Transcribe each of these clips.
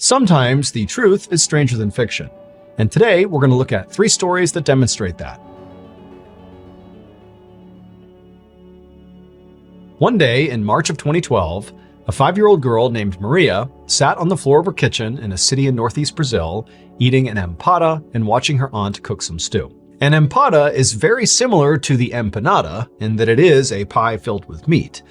Sometimes the truth is stranger than fiction, and today we're going to look at 3 stories that demonstrate that. One day in March of 2012, a 5-year-old girl named Maria sat on the floor of her kitchen in a city in northeast Brazil, eating an empada and watching her aunt cook some stew. An empada is very similar to the empanada in that it is a pie filled with meat,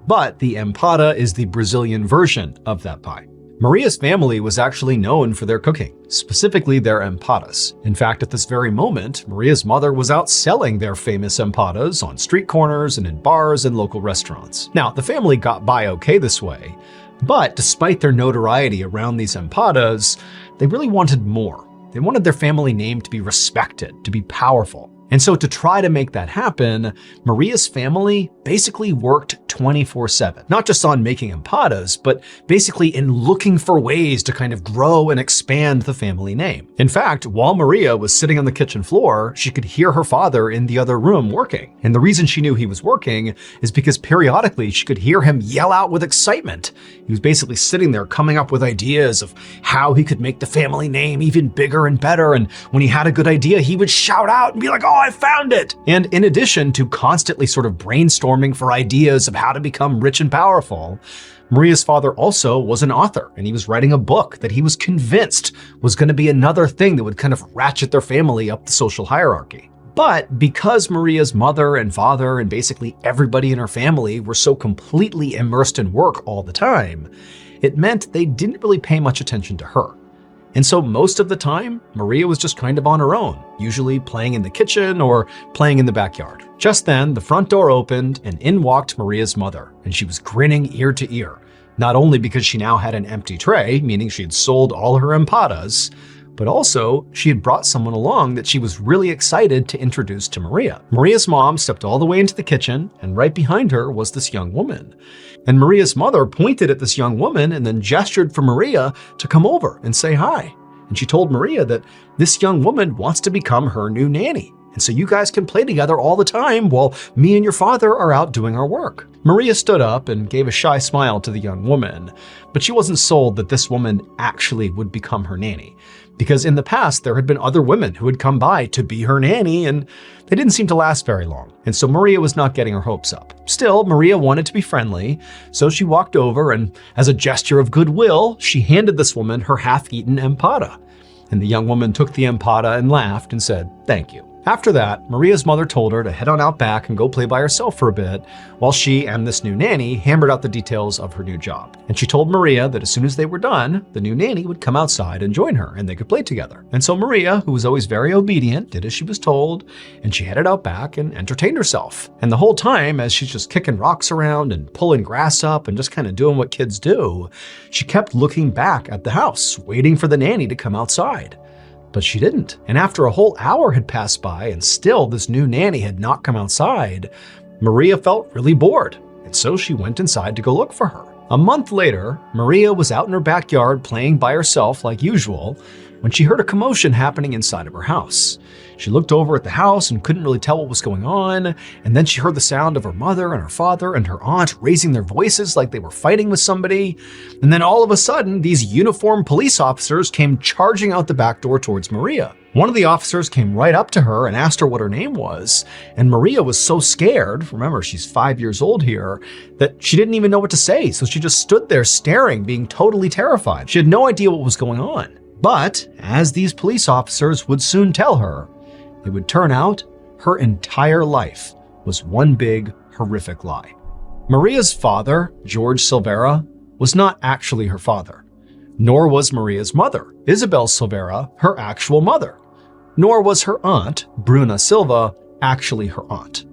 but the empada is the Brazilian version of that pie. Maria's family was actually known for their cooking, specifically their empadas. In fact, at this very moment, Maria's mother was out selling their famous empadas on street corners and in bars and local restaurants. Now, the family got by okay this way, but despite their notoriety around these empadas, they really wanted more. They wanted their family name to be respected, to be powerful. And so to try to make that happen, Maria's family basically worked 24/7, not just on making empadas, but basically in looking for ways to kind of grow and expand the family name. In fact, while Maria was sitting on the kitchen floor, she could hear her father in the other room working. And the reason she knew he was working is because periodically she could hear him yell out with excitement. He was basically sitting there coming up with ideas of how he could make the family name even bigger and better. And when he had a good idea, he would shout out and be like, "Oh, I found it!" And in addition to constantly sort of brainstorming for ideas of how to become rich and powerful, Maria's father also was an author, and he was writing a book that he was convinced was going to be another thing that would kind of ratchet their family up the social hierarchy. But because Maria's mother and father and basically everybody in her family were so completely immersed in work all the time, it meant they didn't really pay much attention to her. And so most of the time, Maria was just kind of on her own, usually playing in the kitchen or playing in the backyard. Just then, the front door opened and in walked Maria's mother, and she was grinning ear to ear, not only because she now had an empty tray, meaning she had sold all her empadas, but also she had brought someone along that she was really excited to introduce to Maria. Maria's mom stepped all the way into the kitchen, and right behind her was this young woman. And Maria's mother pointed at this young woman and then gestured for Maria to come over and say hi. And she told Maria that this young woman wants to become her new nanny. And so you guys can play together all the time while me and your father are out doing our work. Maria stood up and gave a shy smile to the young woman, but she wasn't sold that this woman actually would become her nanny. Because in the past, there had been other women who had come by to be her nanny, and they didn't seem to last very long. And so Maria was not getting her hopes up. Still, Maria wanted to be friendly, so she walked over and, as a gesture of goodwill, she handed this woman her half-eaten empada. And the young woman took the empada and laughed and said, "Thank you." After that, Maria's mother told her to head on out back and go play by herself for a bit, while she and this new nanny hammered out the details of her new job. And she told Maria that as soon as they were done, the new nanny would come outside and join her, and they could play together. And so Maria, who was always very obedient, did as she was told, and she headed out back and entertained herself. And the whole time, as she's just kicking rocks around and pulling grass up and just kind of doing what kids do, she kept looking back at the house, waiting for the nanny to come outside. But she didn't. And after a whole hour had passed by and still this new nanny had not come outside, Maria felt really bored. And so she went inside to go look for her. A month later, Maria was out in her backyard playing by herself like usual when she heard a commotion happening inside of her house. She looked over at the house and couldn't really tell what was going on, and then she heard the sound of her mother and her father and her aunt raising their voices like they were fighting with somebody. And then all of a sudden, these uniformed police officers came charging out the back door towards Maria. One of the officers came right up to her and asked her what her name was, and Maria was so scared, remember she's 5 years old here, that she didn't even know what to say, so she just stood there staring, being totally terrified. She had no idea what was going on. But, as these police officers would soon tell her, it would turn out her entire life was one big, horrific lie. Maria's father, George Silveira, was not actually her father, nor was Maria's mother, Isabelle Sila, her actual mother, nor was her aunt, Bruna Silva, actually her aunt.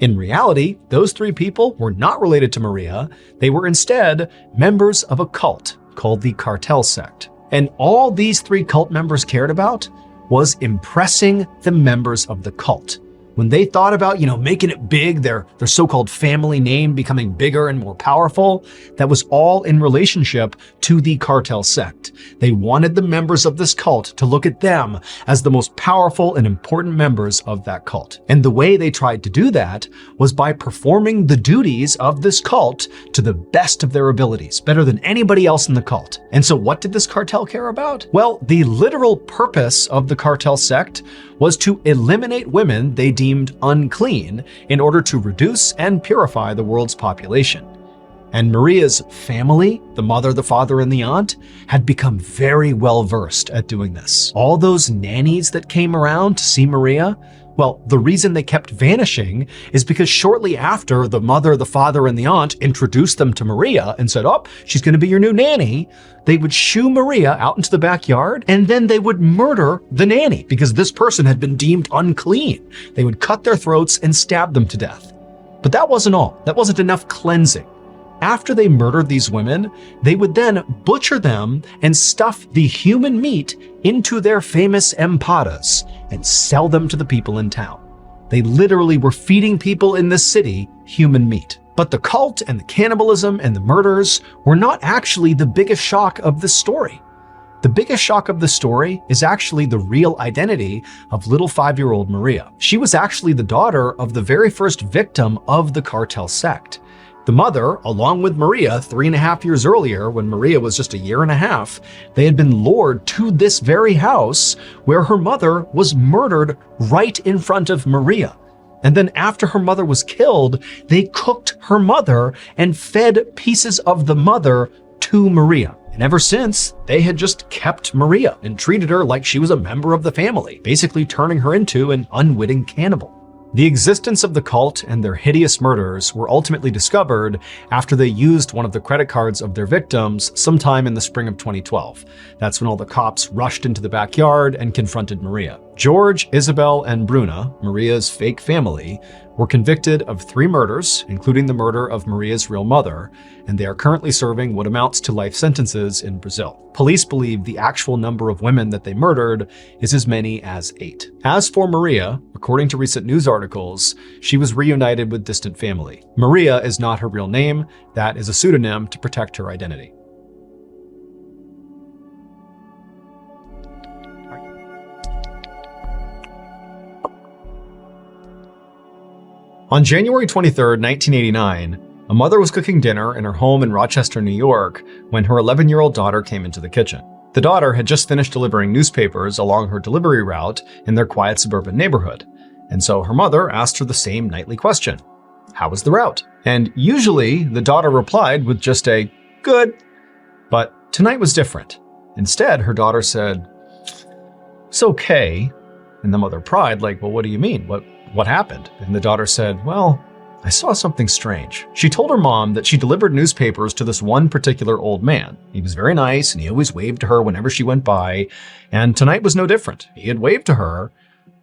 In reality, those 3 people were not related to Maria. They were instead members of a cult called the Cartel Sect. And all these 3 cult members cared about was impressing the members of the cult, When they thought about, making it big, their so-called family name becoming bigger and more powerful, that was all in relationship to the Cartel Sect. They wanted the members of this cult to look at them as the most powerful and important members of that cult. And the way they tried to do that was by performing the duties of this cult to the best of their abilities, better than anybody else in the cult. And so what did this cartel care about? Well, the literal purpose of the Cartel Sect was to eliminate women they deemed unclean in order to reduce and purify the world's population. And Maria's family, the mother, the father, and the aunt, had become very well versed at doing this. All those nannies that came around to see Maria, well, the reason they kept vanishing is because shortly after the mother, the father, and the aunt introduced them to Maria and said, "Oh, she's going to be your new nanny," they would shoo Maria out into the backyard, and then they would murder the nanny because this person had been deemed unclean. They would cut their throats and stab them to death. But that wasn't all. That wasn't enough cleansing. After they murdered these women, they would then butcher them and stuff the human meat into their famous Empadas and sell them to the people in town. They literally were feeding people in this city human meat. But the cult and the cannibalism and the murders were not actually the biggest shock of this story. The biggest shock of the story is actually the real identity of little 5-year-old Maria. She was actually the daughter of the very first victim of the Cartel Sect. The mother, along with Maria 3.5 years earlier, when Maria was just 1.5 years, they had been lured to this very house where her mother was murdered right in front of Maria. And then after her mother was killed, they cooked her mother and fed pieces of the mother to Maria. And ever since, they had just kept Maria and treated her like she was a member of the family, basically turning her into an unwitting cannibal. The existence of the cult and their hideous murders were ultimately discovered after they used one of the credit cards of their victims sometime in the spring of 2012. That's when all the cops rushed into the backyard and confronted Maria. George, Isabelle, and Bruna, Maria's fake family, were convicted of 3 murders, including the murder of Maria's real mother, and they are currently serving what amounts to life sentences in Brazil. Police believe the actual number of women that they murdered is as many as 8. As for Maria, according to recent news articles, she was reunited with distant family. Maria is not her real name. That is a pseudonym to protect her identity. On January 23, 1989, a mother was cooking dinner in her home in Rochester, New York, when her 11-year-old daughter came into the kitchen. The daughter had just finished delivering newspapers along her delivery route in their quiet suburban neighborhood, and so her mother asked her the same nightly question: "How was the route?" And usually, the daughter replied with just a "good." But tonight was different. Instead, her daughter said, "It's okay." And the mother pried, like, "Well, what do you mean? What happened?" And the daughter said, "Well, I saw something strange." She told her mom that she delivered newspapers to this one particular old man. He was very nice and he always waved to her whenever she went by. And tonight was no different. He had waved to her,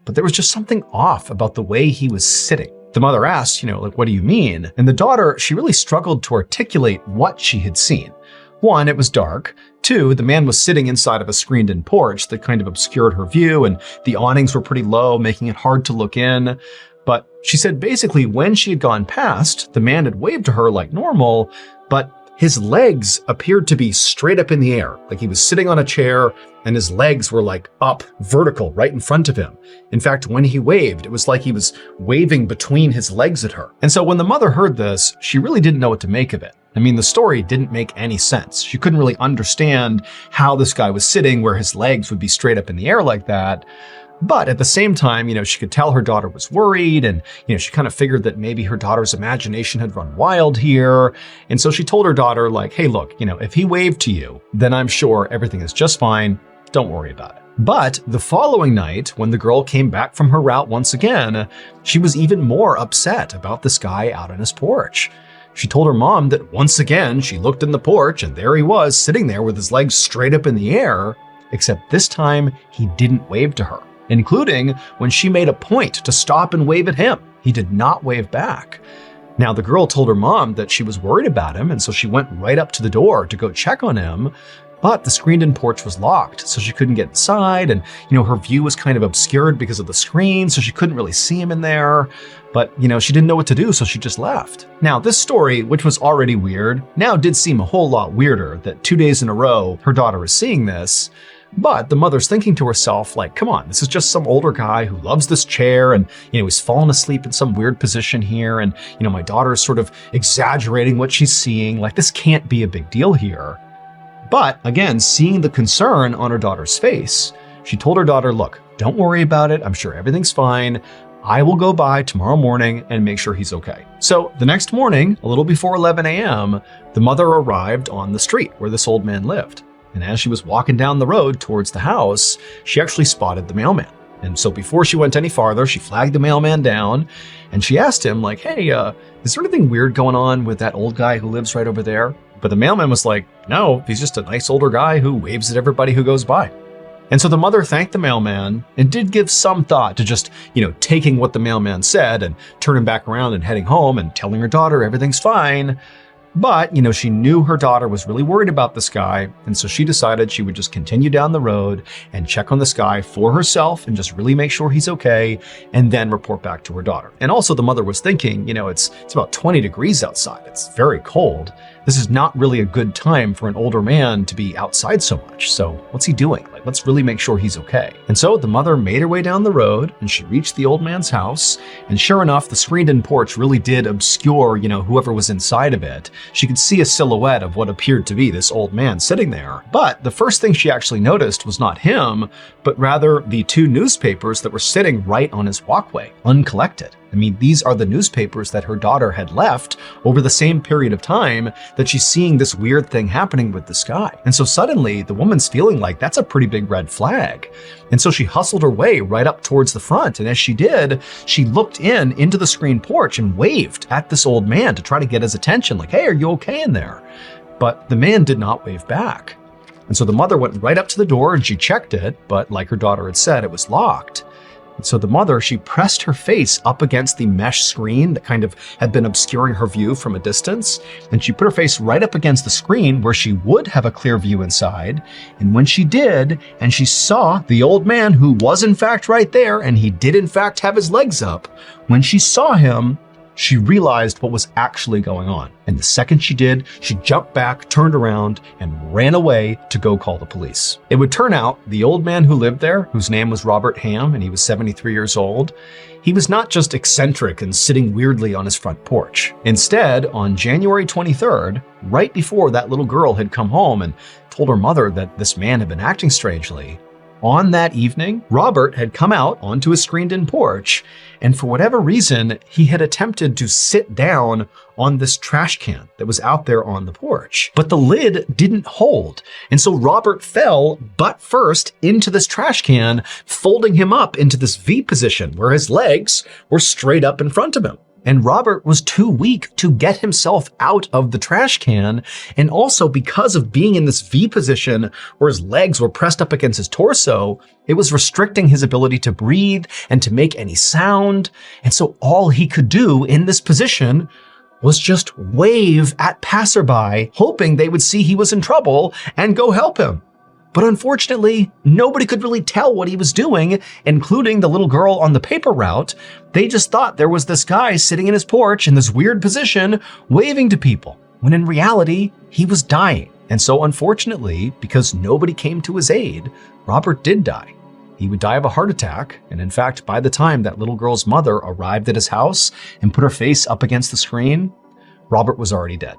but there was just something off about the way he was sitting. The mother asked, what do you mean? And the daughter, she really struggled to articulate what she had seen. 1, it was dark. 2, the man was sitting inside of a screened-in porch that kind of obscured her view, and the awnings were pretty low, making it hard to look in. But she said basically when she had gone past, the man had waved to her like normal, but his legs appeared to be straight up in the air, like he was sitting on a chair and his legs were like up, vertical, right in front of him. In fact, when he waved, it was like he was waving between his legs at her. And so when the mother heard this, she really didn't know what to make of it. I mean, the story didn't make any sense. She couldn't really understand how this guy was sitting where his legs would be straight up in the air like that. But at the same time, she could tell her daughter was worried, and, she kind of figured that maybe her daughter's imagination had run wild here. And so she told her daughter, like, "Hey, look, if he waved to you, then I'm sure everything is just fine. Don't worry about it." But the following night, when the girl came back from her route once again, she was even more upset about this guy out on his porch. She told her mom that once again, she looked in the porch and there he was sitting there with his legs straight up in the air, except this time he didn't wave to her, including when she made a point to stop and wave at him. He did not wave back. Now, the girl told her mom that she was worried about him, and so she went right up to the door to go check on him. But the screened-in porch was locked, so she couldn't get inside, and her view was kind of obscured because of the screen, so she couldn't really see him in there. But she didn't know what to do, so she just left. Now, this story, which was already weird, now did seem a whole lot weirder that 2 days in a row her daughter is seeing this. But the mother's thinking to herself, like, come on, this is just some older guy who loves this chair and, he's fallen asleep in some weird position here. And, my daughter is sort of exaggerating what she's seeing. Like, this can't be a big deal here. But again, seeing the concern on her daughter's face, she told her daughter, look, don't worry about it. I'm sure everything's fine. I will go by tomorrow morning and make sure he's okay. So the next morning, a little before 11 a.m., the mother arrived on the street where this old man lived. And as she was walking down the road towards the house, she actually spotted the mailman. And so before she went any farther, she flagged the mailman down and she asked him, like, hey, is there anything weird going on with that old guy who lives right over there? But the mailman was like, no, he's just a nice older guy who waves at everybody who goes by. And so the mother thanked the mailman and did give some thought to just, taking what the mailman said and turning back around and heading home and telling her daughter everything's fine. But, she knew her daughter was really worried about this guy, and so she decided she would just continue down the road and check on this guy for herself and just really make sure he's okay, and then report back to her daughter. And also the mother was thinking, it's about 20 degrees outside. It's very cold. This is not really a good time for an older man to be outside so much. So what's he doing? Like, let's really make sure he's okay. And so the mother made her way down the road and she reached the old man's house. And sure enough, the screened-in porch really did obscure, whoever was inside of it. She could see a silhouette of what appeared to be this old man sitting there. But the first thing she actually noticed was not him, but rather the 2 newspapers that were sitting right on his walkway, uncollected. I mean, these are the newspapers that her daughter had left over the same period of time that she's seeing this weird thing happening with this guy. And so suddenly the woman's feeling like that's a pretty big red flag. And so she hustled her way right up towards the front. And as she did, she looked into the screened porch and waved at this old man to try to get his attention. Like, hey, are you okay in there? But the man did not wave back. And so the mother went right up to the door and she checked it. But like her daughter had said, it was locked. And so the mother, she pressed her face up against the mesh screen that kind of had been obscuring her view from a distance. And she put her face right up against the screen where she would have a clear view inside. And when she did, and she saw the old man who was in fact right there, and he did in fact have his legs up, when she saw him, she realized what was actually going on. And the second she did, she jumped back, turned around, and ran away to go call the police. It would turn out the old man who lived there, whose name was Robert Ham, and he was 73 years old, he was not just eccentric and sitting weirdly on his front porch. Instead, on January 23rd, right before that little girl had come home and told her mother that this man had been acting strangely, on that evening, Robert had come out onto his screened-in porch, and for whatever reason, he had attempted to sit down on this trash can that was out there on the porch. But the lid didn't hold, and so Robert fell butt first into this trash can, folding him up into this V position where his legs were straight up in front of him. And Robert was too weak to get himself out of the trash can. And also because of being in this V position where his legs were pressed up against his torso, it was restricting his ability to breathe and to make any sound. And so all he could do in this position was just wave at passerby, hoping they would see he was in trouble and go help him. But unfortunately, nobody could really tell what he was doing, including the little girl on the paper route. They just thought there was this guy sitting in his porch in this weird position, waving to people, when in reality, he was dying. And so unfortunately, because nobody came to his aid, Robert did die. He would die of a heart attack, and in fact, by the time that little girl's mother arrived at his house and put her face up against the screen, Robert was already dead.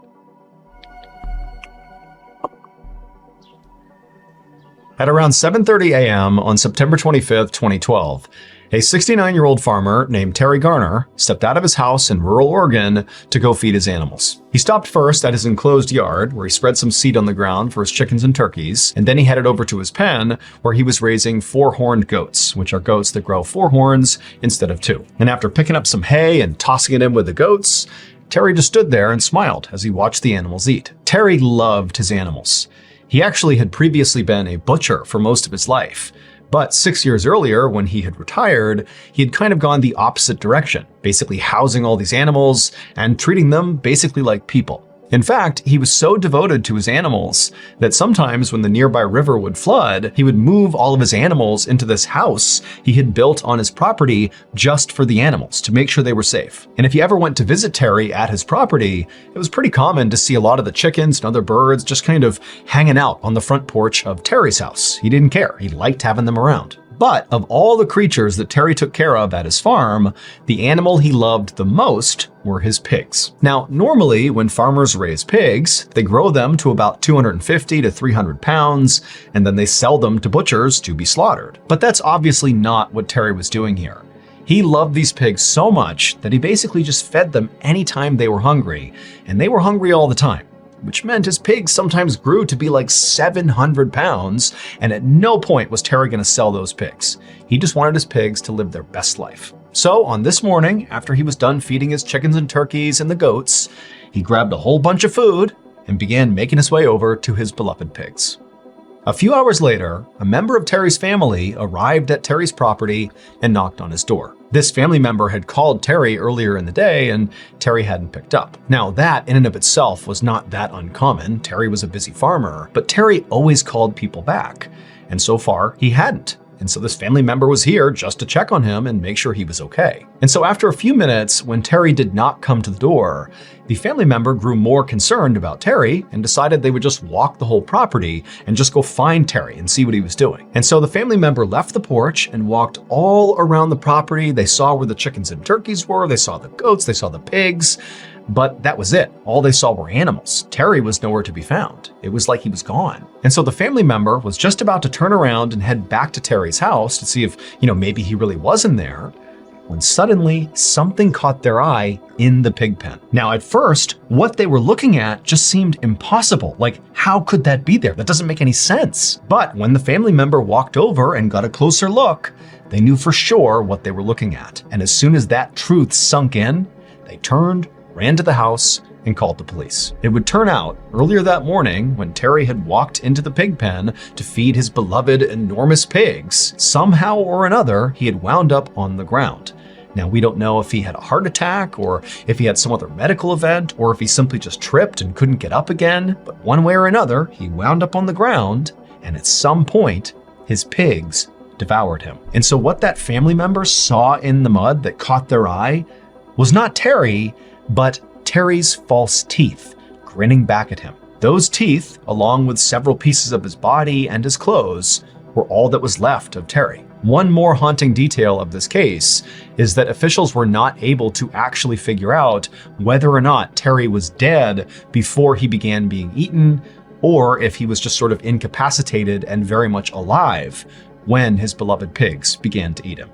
At around 7:30 a.m. on September 25th, 2012, a 69-year-old farmer named Terry Garner stepped out of his house in rural Oregon to go feed his animals. He stopped first at his enclosed yard, where he spread some seed on the ground for his chickens and turkeys, and then he headed over to his pen, where he was raising 4-horned goats, which are goats that grow 4 horns instead of 2. And after picking up some hay and tossing it in with the goats, Terry just stood there and smiled as he watched the animals eat. Terry loved his animals. He actually had previously been a butcher for most of his life, but 6 years earlier, when he had retired, he had kind of gone the opposite direction, basically housing all these animals and treating them basically like people. In fact, he was so devoted to his animals that sometimes when the nearby river would flood, he would move all of his animals into this house he had built on his property just for the animals to make sure they were safe. And if you ever went to visit Terry at his property, it was pretty common to see a lot of the chickens and other birds just kind of hanging out on the front porch of Terry's house. He didn't care. He liked having them around. But of all the creatures that Terry took care of at his farm, the animal he loved the most were his pigs. Now, normally when farmers raise pigs, they grow them to about 250 to 300 pounds, and then they sell them to butchers to be slaughtered. But that's obviously not what Terry was doing here. He loved these pigs so much that he basically just fed them anytime they were hungry, and they were hungry all the time, which meant his pigs sometimes grew to be like 700 pounds, and at no point was Terry going to sell those pigs. He just wanted his pigs to live their best life. So on this morning, after he was done feeding his chickens and turkeys and the goats, he grabbed a whole bunch of food and began making his way over to his beloved pigs. A few hours later, a member of Terry's family arrived at Terry's property and knocked on his door. This family member had called Terry earlier in the day and Terry hadn't picked up. Now that in and of itself was not that uncommon. Terry was a busy farmer, but Terry always called people back. And so far he hadn't. And so this family member was here just to check on him and make sure he was okay. And so after a few minutes, when Terry did not come to the door, the family member grew more concerned about Terry and decided they would just walk the whole property and just go find Terry and see what he was doing. And so the family member left the porch and walked all around the property. They saw where the chickens and turkeys were, they saw the goats, they saw the pigs, but that was it. All they saw were animals. Terry was nowhere to be found. It was like he was gone. And so the family member was just about to turn around and head back to Terry's house to see if, maybe he really was in there, when suddenly something caught their eye in the pig pen. Now, at first, what they were looking at just seemed impossible. Like, how could that be there? That doesn't make any sense. But when the family member walked over and got a closer look, they knew for sure what they were looking at. And as soon as that truth sunk in, they turned, ran to the house, and called the police. It would turn out, earlier that morning, when Terry had walked into the pig pen to feed his beloved enormous pigs, somehow or another, he had wound up on the ground. Now, we don't know if he had a heart attack, or if he had some other medical event, or if he simply just tripped and couldn't get up again, but one way or another, he wound up on the ground, and at some point, his pigs devoured him. And so what that family member saw in the mud that caught their eye was not Terry, but Terry's false teeth grinning back at him. Those teeth, along with several pieces of his body and his clothes, were all that was left of Terry. One more haunting detail of this case is that officials were not able to actually figure out whether or not Terry was dead before he began being eaten, or if he was just sort of incapacitated and very much alive when his beloved pigs began to eat him.